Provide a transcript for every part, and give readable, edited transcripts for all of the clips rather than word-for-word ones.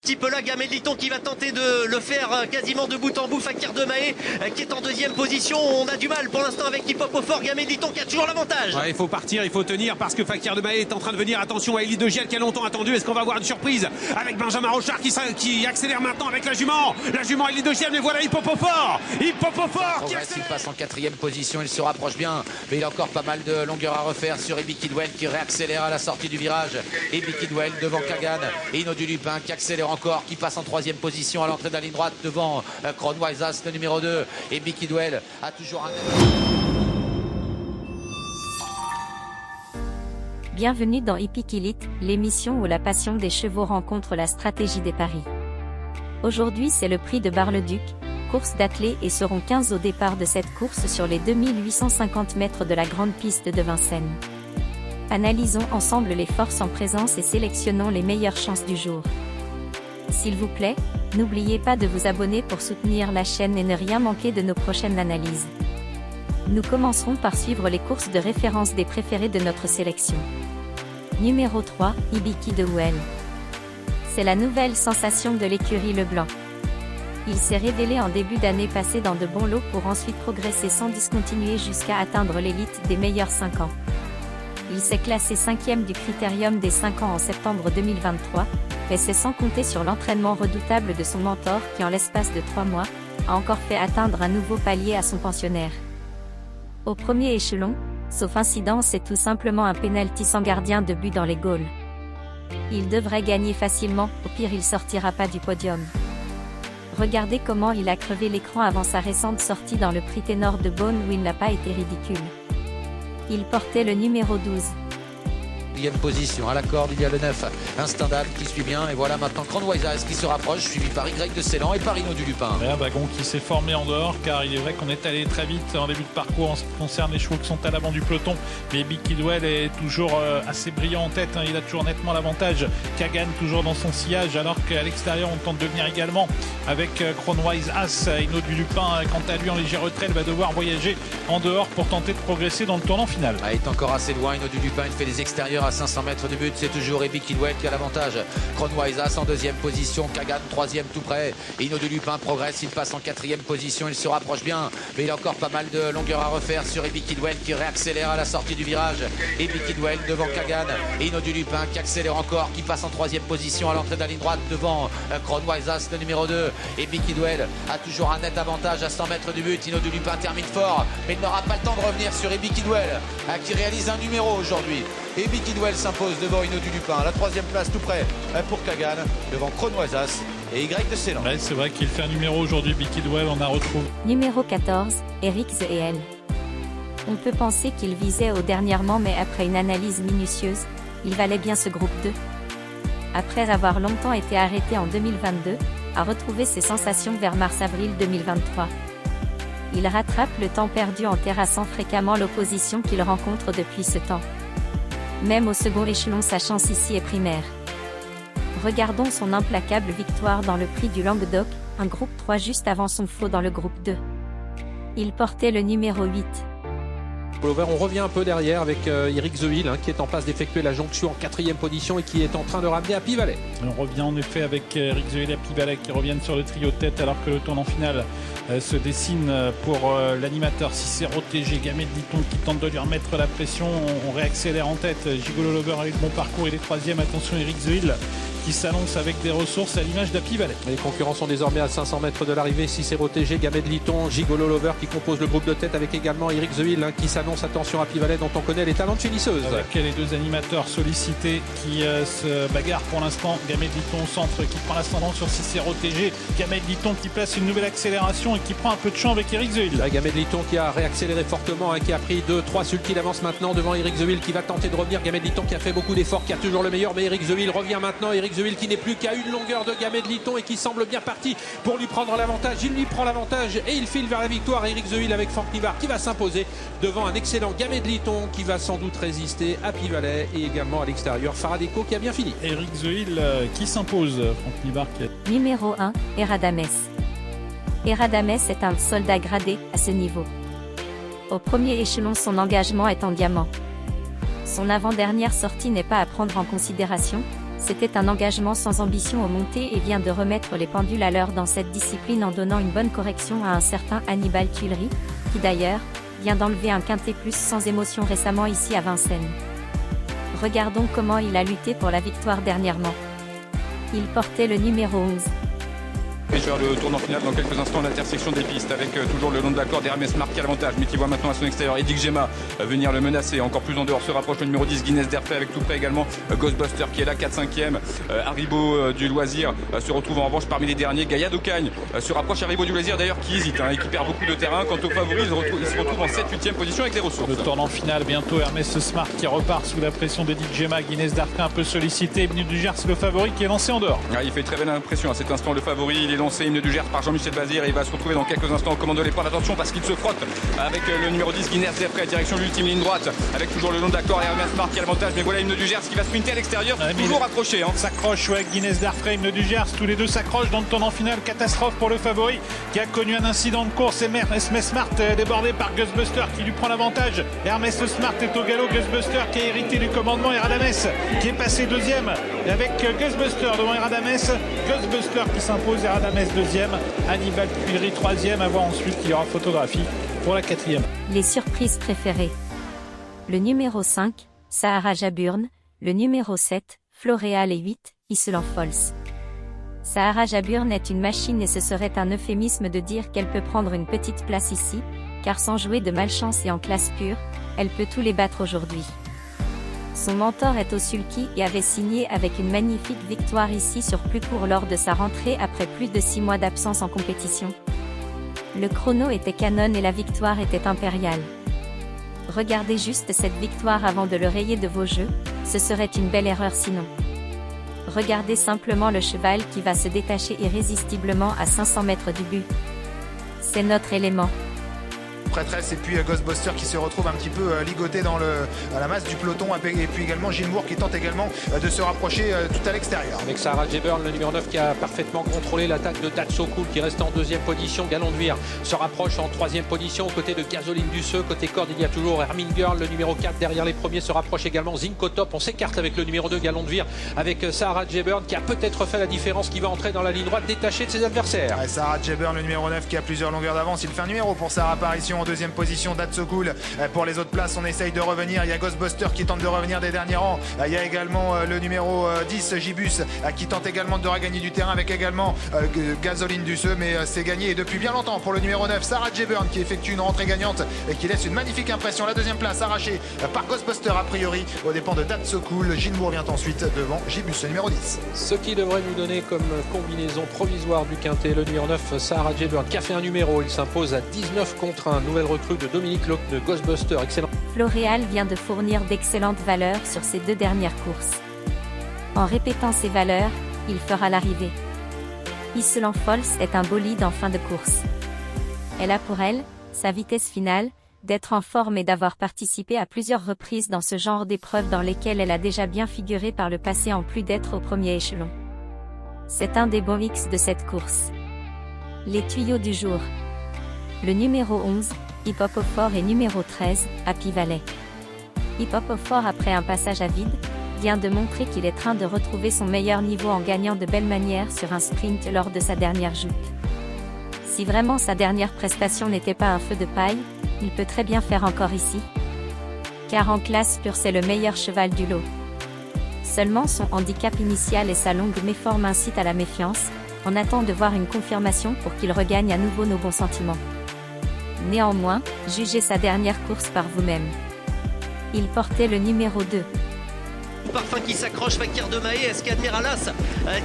Petit peu là, Gamay de Liton qui va tenter de le faire quasiment de bout en bout. Fakir de Mahé qui est en deuxième position. On a du mal pour l'instant avec Hip Hop au fort. Gamay de Liton qui a toujours l'avantage. Ouais, il faut partir, il faut tenir parce que Fakir de Mahé est en train de venir. Attention à Elie de Giel qui a longtemps attendu. Est-ce qu'on va avoir une surprise avec Benjamin Rochard qui accélère maintenant avec la jument. La jument Elie de Giel, mais voilà Hip Hop au fort. Hip Hop au fort qui il passe en quatrième position, il se rapproche bien, mais il a encore pas mal de longueur à refaire sur Ebi Kidwell qui réaccélère à la sortie du virage. Ebi Kidwell devant Kagan et Hino du Lupin qui accélère encore, qui passe en troisième position à l'entrée de la ligne droite devant Kronwise As, le numéro 2. Ebi Kidwell a toujours un... Bienvenue dans Hippique Elite, l'émission où la passion des chevaux rencontre la stratégie des paris. Aujourd'hui c'est le prix de Bar-le-Duc, course d'athlée et seront 15 au départ de cette course sur les 2850 mètres de la grande piste de Vincennes. Analysons ensemble les forces en présence et sélectionnons les meilleures chances du jour. S'il vous plaît, n'oubliez pas de vous abonner pour soutenir la chaîne et ne rien manquer de nos prochaines analyses. Nous commencerons par suivre les courses de référence des préférés de notre sélection. Numéro 3, Ibiki de Well. C'est la nouvelle sensation de l'écurie Leblanc. Il s'est révélé en début d'année passée dans de bons lots pour ensuite progresser sans discontinuer jusqu'à atteindre l'élite des meilleurs 5 ans. Il s'est classé 5e du critérium des 5 ans en septembre 2023, mais c'est sans compter sur l'entraînement redoutable de son mentor qui en l'espace de 3 mois, a encore fait atteindre un nouveau palier à son pensionnaire. Au premier échelon, sauf incident, c'est tout simplement un penalty sans gardien de but dans les goals. Il devrait gagner facilement, au pire il sortira pas du podium. Regardez comment il a crevé l'écran avant sa récente sortie dans le prix Ténor de Beaune où il n'a pas été ridicule. Il portait le numéro 12. Deuxième position, à la corde, il y a le 9, Instandable qui suit bien, et voilà maintenant Kronwise As qui se rapproche, suivi par Y de Ceylan et par Hino du Lupin. Et un wagon qui s'est formé en dehors, car il est vrai qu'on est allé très vite en début de parcours en ce qui concerne les chevaux qui sont à l'avant du peloton, mais Big Kidwell est toujours assez brillant en tête, hein. Il a toujours nettement l'avantage. Kagan toujours dans son sillage, alors qu'à l'extérieur on tente de venir également avec Kronwise As. Hino du Lupin, quant à lui en léger retrait, va devoir voyager en dehors pour tenter de progresser dans le tournant final. Il est encore assez loin, Hino du Lupin, il fait les extérieurs à 500 mètres du but, c'est toujours Ebi Kidwell qui a l'avantage. Kronwise As en deuxième position, Kagan troisième tout près. Hino du Lupin progresse, il passe en quatrième position, il se rapproche bien, mais il a encore pas mal de longueur à refaire sur Ebi Kidwell qui réaccélère à la sortie du virage. Ebi Kidwell devant Kagan et Hino du Lupin qui accélère encore, qui passe en troisième position à l'entrée de la ligne droite devant Kronwise As, le numéro 2. Ebi Kidwell a toujours un net avantage à 100 mètres du but. Hino du Lupin termine fort, mais il n'aura pas le temps de revenir sur Ebi Kidwell qui réalise un numéro aujourd'hui. Ebi Kidwell s'impose devant Hino du Lupin, la troisième place tout près pour Kagan, devant Kronwise As et Y de Ceylan. Ouais, c'est vrai qu'il fait un numéro aujourd'hui, Big Kidwell, on a retrouvé. Numéro 14, Eric The EL. On peut penser qu'il visait au dernièrement, mais après une analyse minutieuse, il valait bien ce groupe 2. Après avoir longtemps été arrêté en 2022, a retrouvé ses sensations vers mars-avril 2023. Il rattrape le temps perdu en terrassant fréquemment l'opposition qu'il rencontre depuis ce temps. Même au second échelon, sa chance ici est primaire. Regardons son implacable victoire dans le prix du Languedoc, un groupe 3 juste avant son faux dans le groupe 2. Il portait le numéro 8. On revient un peu derrière avec Eric The Hill qui est en passe d'effectuer la jonction en quatrième position et qui est en train de ramener Happy Valley. On revient en effet avec Eric The Hill et Happy Valley qui reviennent sur le trio de tête alors que le tournant final se dessine pour l'animateur Cicero TG. Gamay de Liton qui tente de lui remettre la pression. On réaccélère en tête. Gigolo Lover avec bon parcours, il est troisième. Attention Eric The Hill qui s'annonce avec des ressources à l'image d'Happy Valley. Les concurrents sont désormais à 500 mètres de l'arrivée. Cicero TG, Gamay de Liton, Gigolo Lover qui compose le groupe de tête avec également Eric The Hill qui s'annonce. Attention Happy Valley dont on connaît les talents de finisseuses. Avec les deux animateurs sollicités qui se bagarrent pour l'instant. Gamay de Liton au centre qui prend l'ascendant sur Cicero TG. Gamay de Liton qui place une nouvelle accélération et qui prend un peu de champ avec Eric The Hill. Gamay de Liton qui a réaccéléré fortement, qui a pris 2-3 sulky d'avance maintenant devant Eric The Hill qui va tenter de revenir. Gamay de Liton qui a fait beaucoup d'efforts, qui a toujours le meilleur, mais Eric The Hill revient maintenant. Eric The Hill qui n'est plus qu'à une longueur de Gamay de Liton et qui semble bien parti pour lui prendre l'avantage. Il lui prend l'avantage et il file vers la victoire. Eric The Hill avec Franck Nivard qui va s'imposer devant un excellent Gamay de Liton qui va sans doute résister à Happy Valley et également à l'extérieur Faradeco qui a bien fini. Eric The Hill qui s'impose. Franck Nivard qui a... Numéro 1, Eradames. Eradames est un soldat gradé à ce niveau. Au premier échelon, son engagement est en diamant. Son avant-dernière sortie n'est pas à prendre en considération, C'était un engagement sans ambition aux montées et vient de remettre les pendules à l'heure dans cette discipline en donnant une bonne correction à un certain Hannibal Tuileries, qui d'ailleurs, vient d'enlever un quintet plus sans émotion récemment ici à Vincennes. Regardons comment il a lutté pour la victoire dernièrement. Il portait le numéro 11. Et vers le tournant final dans quelques instants, l'intersection des pistes avec toujours le long de la corde Hermès Marc qui a l'avantage, mais qui voit maintenant à son extérieur Edic Gemma venir le menacer. Encore plus en dehors se rapproche le numéro 10 Guinness d'Airfray avec tout près également Ghostbuster qui est là 4-5e. Haribo du Loisir se retrouve en revanche parmi les derniers. Gaïa d'Ocagne se rapproche. Haribo du Loisir d'ailleurs qui hésite et qui perd beaucoup de terrain. Quant aux favoris, il se retrouve en 7-8e position avec les ressources. Le tournant final bientôt, Hermès Smart qui repart sous la pression d'Edic Gemma. Guinness d'Airfray un peu sollicité. Hymne du Gers le favori qui est lancé en dehors. Il fait très belle impression à cet instant le favori. Il est lancé Hymne du Gers par Jean-Michel Bazir et il va se retrouver dans quelques instants au commando de l'épreuve. Attention parce qu'il se frotte avec le numéro 10 Guinness d'Airfray direction l'ultime ligne droite avec toujours le long de la corde et Hermès Marc qui a l'avantage, mais voilà Hymne du Gers qui va sprinter à l'extérieur, toujours accroché. S'accroche avec Guinness d'Airfray, Hymne du Gers, tous les deux s'accrochent dans le tournant final. Catastrophe pour le favori qui a connu un incident de course. Hermès Smart débordé par Ghostbuster qui lui prend l'avantage. Hermès Smart est au galop. Ghostbuster qui a hérité du commandement. Eradames qui est passé deuxième avec Ghostbuster devant Eradames. Ghostbuster qui s'impose, Eradames deuxième, Hannibal Tuileries troisième, à voir ensuite qu'il y aura photographie pour la quatrième. Les surprises préférées. Le numéro 5, Sahara Jaburn, le numéro 7, Floréal et 8, Island Falls. Sahara Jaburn est une machine et ce serait un euphémisme de dire qu'elle peut prendre une petite place ici, car sans jouer de malchance et en classe pure, elle peut tous les battre aujourd'hui. Son mentor est au sulky et avait signé avec une magnifique victoire ici sur plus court lors de sa rentrée après plus de 6 mois d'absence en compétition. Le chrono était canon et la victoire était impériale. Regardez juste cette victoire avant de le rayer de vos jeux, ce serait une belle erreur sinon. Regardez simplement le cheval qui va se détacher irrésistiblement à 500 mètres du but. C'est notre élément. Prêtresse et puis Ghostbuster qui se retrouve un petit peu ligoté dans la masse du peloton et puis également Gilles Moore qui tente également de se rapprocher tout à l'extérieur. Avec Sahara Jaburn, le numéro 9 qui a parfaitement contrôlé l'attaque de Datsokul qui reste en deuxième position. Galon de Vire se rapproche en troisième position aux côtés de Gasoline Duceux. Côté corde, il y a toujours Hermine Girl, le numéro 4 derrière les premiers se rapproche également Zinco Top. On s'écarte avec le numéro 2 Galon de Vire avec Sahara Jaburn qui a peut-être fait la différence, qui va entrer dans la ligne droite détachée de ses adversaires. Ouais, Sahara Jaburn, le numéro 9 qui a plusieurs longueurs d'avance, il fait un numéro pour sa réapparition en deuxième position. Datsokul pour les autres places, on essaye de revenir. Il y a Ghostbuster qui tente de revenir des derniers rangs. Il y a également le numéro 10 Gibus qui tente également de regagner du terrain avec également Gasoline Duceux, mais c'est gagné et depuis bien longtemps pour le numéro 9 Sahara Jaburn qui effectue une rentrée gagnante et qui laisse une magnifique impression. La deuxième place arrachée par Ghostbuster a priori aux dépens de Datsokul. Gilles Moore vient ensuite devant Gibus, le numéro 10. Ce qui devrait nous donner comme combinaison provisoire du quintet, le numéro 9 Sahara Jaburn qui a fait un numéro, il s'impose à 19 contre 1. Nouvelle recrue de Dominique Loc de Ghostbuster, excellent. Floréal vient de fournir d'excellentes valeurs sur ses 2 dernières courses. En répétant ses valeurs, il fera l'arrivée. Island Falls est un bolide en fin de course. Elle a pour elle, sa vitesse finale, d'être en forme et d'avoir participé à plusieurs reprises dans ce genre d'épreuves dans lesquelles elle a déjà bien figuré par le passé en plus d'être au premier échelon. C'est un des bons X de cette course. Les tuyaux du jour. Le numéro 11, Hip Hop au Fort et numéro 13, Happy Valley. Hip Hop au Fort après un passage à vide, vient de montrer qu'il est en train de retrouver son meilleur niveau en gagnant de belle manière sur un sprint lors de sa dernière joute. Si vraiment sa dernière prestation n'était pas un feu de paille, il peut très bien faire encore ici. Car en classe pure c'est le meilleur cheval du lot. Seulement son handicap initial et sa longue méforme incitent à la méfiance, on attend de voir une confirmation pour qu'il regagne à nouveau nos bons sentiments. Néanmoins, jugez sa dernière course par vous-même. Il portait le numéro 2. Parfum qui s'accroche, Fakir de Mahé. Est-ce qu'Admiralas,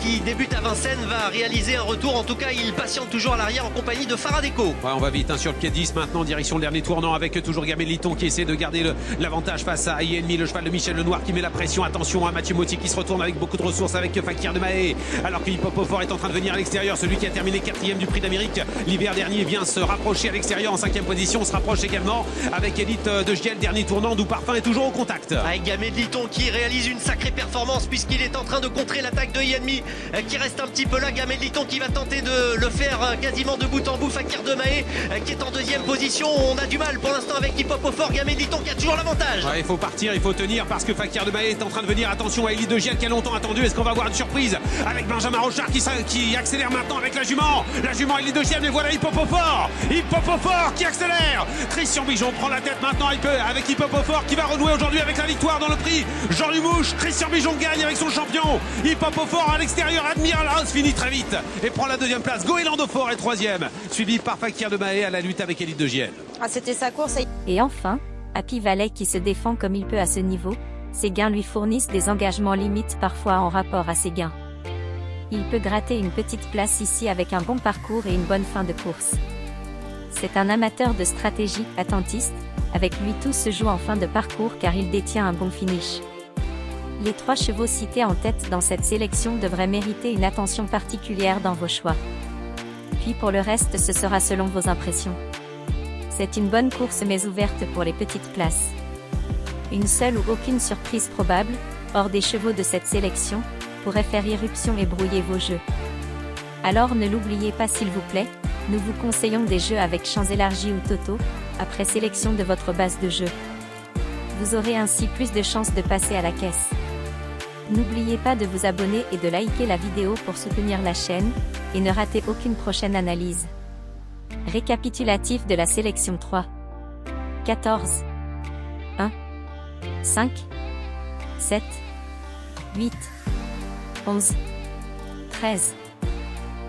qui débute à Vincennes, va réaliser un retour? En tout cas, il patiente toujours à l'arrière en compagnie de Faradeco. Ouais, on va vite sur le pied 10 maintenant, direction le dernier tournant avec toujours Gamay Liton qui essaie de garder l'avantage face à Ennemi, le cheval de Michel Lenoir qui met la pression. Attention à Mathieu Motti qui se retourne avec beaucoup de ressources avec Fakir de Mahé. Alors que Hip Hop au Fort est en train de venir à l'extérieur. Celui qui a terminé 4e du Prix d'Amérique l'hiver dernier vient se rapprocher à l'extérieur en 5e position. On se rapproche également avec Elite de Giel, dernier tournant d'où Parfum est toujours au contact. Avec Gamay Liton qui réalise réalise une sacrée performance puisqu'il est en train de contrer l'attaque de Yanmi qui reste un petit peu là. Gamel Liton qui va tenter de le faire quasiment de bout en bout. Fakir de Mahé qui est en deuxième position. On a du mal pour l'instant avec Hip Hop au fort. Gamel Liton qui a toujours l'avantage. Ouais, il faut partir, il faut tenir parce que Fakir de Mahé est en train de venir. Attention à Elie de Giel qui a longtemps attendu. Est-ce qu'on va avoir une surprise avec Benjamin Rochard qui accélère maintenant avec la jument. La jument Elie de Giel, mais voilà Hip Hop au fort. Hip Hop au fort qui accélère. Christian Bijon prend la tête maintenant avec Hip Hop au fort qui va renouer aujourd'hui avec la victoire dans le prix Jean Lumouche. Christian Bijon gagne avec son champion. Hip Hop au fort à l'extérieur. Admiral House finit très vite et prend la deuxième place. Goéland au fort est troisième, suivi par Fakir de Mahé à la lutte avec Elie de Giel. Ah, c'était sa course. Et enfin, Happy Valley qui se défend comme il peut à ce niveau, ses gains lui fournissent des engagements limites parfois en rapport à ses gains. Il peut gratter une petite place ici avec un bon parcours et une bonne fin de course. C'est un amateur de stratégie, attentiste, avec lui tout se joue en fin de parcours car il détient un bon finish. Les 3 chevaux cités en tête dans cette sélection devraient mériter une attention particulière dans vos choix. Puis pour le reste ce sera selon vos impressions. C'est une bonne course mais ouverte pour les petites places. Une seule ou aucune surprise probable, hors des chevaux de cette sélection, pourrait faire irruption et brouiller vos jeux. Alors ne l'oubliez pas s'il vous plaît, nous vous conseillons des jeux avec champs élargis ou Toto, après sélection de votre base de jeu. Vous aurez ainsi plus de chances de passer à la caisse. N'oubliez pas de vous abonner et de liker la vidéo pour soutenir la chaîne, et ne ratez aucune prochaine analyse. Récapitulatif de la sélection 3. 14. 1. 5. 7. 8. 11. 13.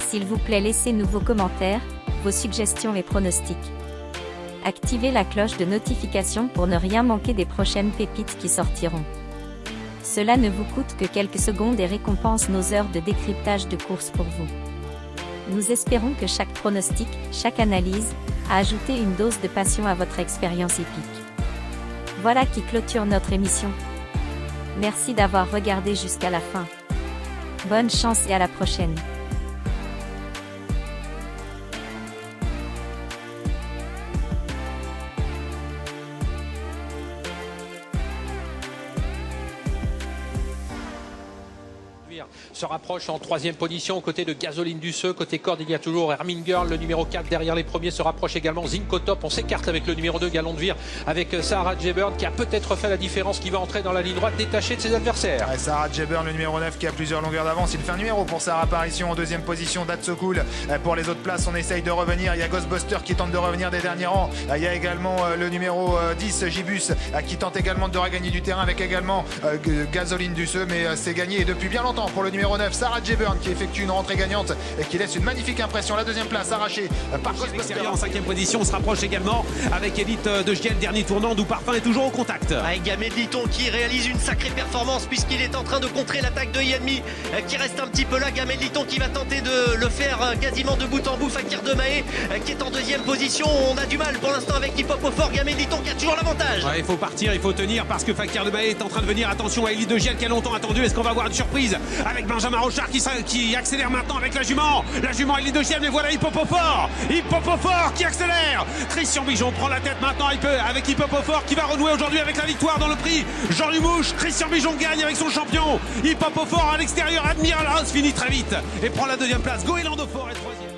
S'il vous plaît laissez-nous vos commentaires, vos suggestions et pronostics. Activez la cloche de notification pour ne rien manquer des prochaines pépites qui sortiront. Cela ne vous coûte que quelques secondes et récompense nos heures de décryptage de course pour vous. Nous espérons que chaque pronostic, chaque analyse, a ajouté une dose de passion à votre expérience épique. Voilà qui clôture notre émission. Merci d'avoir regardé jusqu'à la fin. Bonne chance et à la prochaine. Se rapproche en 3e position aux côtés de Gasoline Duceux. Côté corde, il y a toujours Hermine Girl, le numéro 4 derrière les premiers. Se rapproche également Zinco Top. On s'écarte avec le numéro 2 Galon de Vire, avec Sarah Jebburn qui a peut-être fait la différence, qui va entrer dans la ligne droite détachée de ses adversaires. Ouais, Sarah Jebburn, le numéro 9 qui a plusieurs longueurs d'avance. Il fait un numéro pour sa apparition en 2e position. That's So Cool. Pour les autres places, on essaye de revenir. Il y a Ghostbuster qui tente de revenir des derniers rangs. Il y a également le numéro 10 Gibus qui tente également de regagner du terrain avec également Gasoline Duceux. Mais c'est gagné depuis bien longtemps pour le numéro 9 Sarah Jebburn qui effectue une rentrée gagnante et qui laisse une magnifique impression. La 2e place arrachée par Ghostbuster. En 5e position, on se rapproche également avec Elite de Giel, dernier tournant d'où Parfum est toujours au contact. Avec Gamel Liton qui réalise une sacrée performance puisqu'il est en train de contrer l'attaque de Yanmi qui reste un petit peu là. Gamel Liton qui va tenter de le faire quasiment de bout en bout. Fakir de Mahé qui est en 2e position. On a du mal pour l'instant avec Hip Hop au fort. Gamel Liton qui a toujours l'avantage. Ouais, il faut partir, il faut tenir parce que Fakir de Mahé est en train de venir. Attention à Elie de Giel qui a longtemps attendu. Est-ce qu'on va avoir une surprise avec Benjamin Rochard qui accélère maintenant avec la jument. La jument Elie de Giel, mais voilà Hip Hop au fort. Hip Hop au fort qui accélère. Christian Bijon prend la tête maintenant avec Hip Hop au fort qui va renouer aujourd'hui avec la victoire dans le prix Jean Lumouche. Christian Bijon gagne avec son champion. Hip Hop au fort à l'extérieur. Admiral House finit très vite et prend la deuxième place. Goéland au fort est 3e.